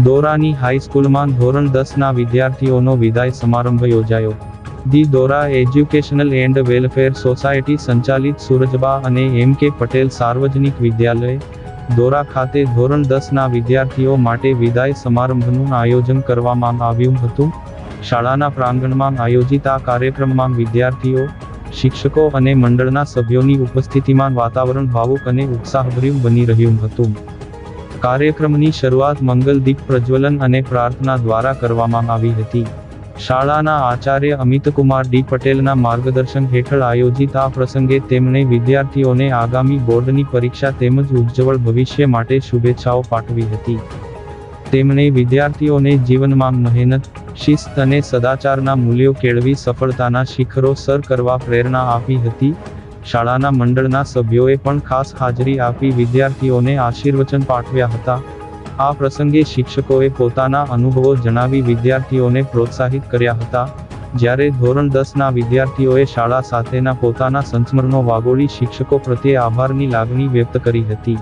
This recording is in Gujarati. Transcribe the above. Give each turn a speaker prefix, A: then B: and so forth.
A: દોરાની હાઈસ્કૂલમાં ધોરણ 10ના વિદ્યાર્થીઓનો વિદાય સમારંભ યોજાયો. ધી દોરા એજ્યુકેશનલ એન્ડ વેલફેર સોસાયટી સંચાલિત સુરજબા અને એમ.કે. પટેલ સાર્વજનિક વિદ્યાલય, દોરા ખાતે ધોરણ 10ના વિદ્યાર્થીઓ માટે વિદાય સમારંભનું આયોજન કરવામાં આવ્યું હતું. શાળાના પ્રાંગણમાં આયોજિત આ કાર્યક્રમમાં વિદ્યાર્થીઓ, શિક્ષકો અને મંડળના સભ્યોની ઉપસ્થિતિમાં વાતાવરણ ભાવુક અને ઉત્સાહભર્યું બની રહ્યું હતું. કાર્યક્રમની શરૂઆત મંગલ દીપ પ્રજ્વલન અને પ્રાર્થના દ્વારા કરવામાં આવી હતી. શાળાના આચાર્ય અમિતકુમાર ડી પટેલના માર્ગદર્શન હેઠળ આયોજિત આ પ્રસંગે તેમણે વિદ્યાર્થીઓને આગામી બોર્ડની પરીક્ષા તેમજ ઉજ્જવળ ભવિષ્ય માટે શુભેચ્છાઓ પાઠવી હતી. તેમણે વિદ્યાર્થીઓને જીવનમાં મહેનત, શિસ્ત અને સદાચારના મૂલ્યો કેળવી સફળતાના શિખરો સર કરવા પ્રેરણા આપી હતી. શાળાના મંડળના સભ્યોએ પણ ખાસ હાજરી આપી વિદ્યાર્થીઓને આશીર્વચન પાઠવ્યા હતા. આ પ્રસંગે શિક્ષકોએ પોતાના અનુભવો જણાવી વિદ્યાર્થીઓને પ્રોત્સાહિત કર્યા હતા, જ્યારે ધોરણ 10ના વિદ્યાર્થીઓએ શાળા સાથેના પોતાના સંસ્મરણો વાગોળી શિક્ષકો પ્રત્યે આભારની લાગણી વ્યક્ત કરી હતી.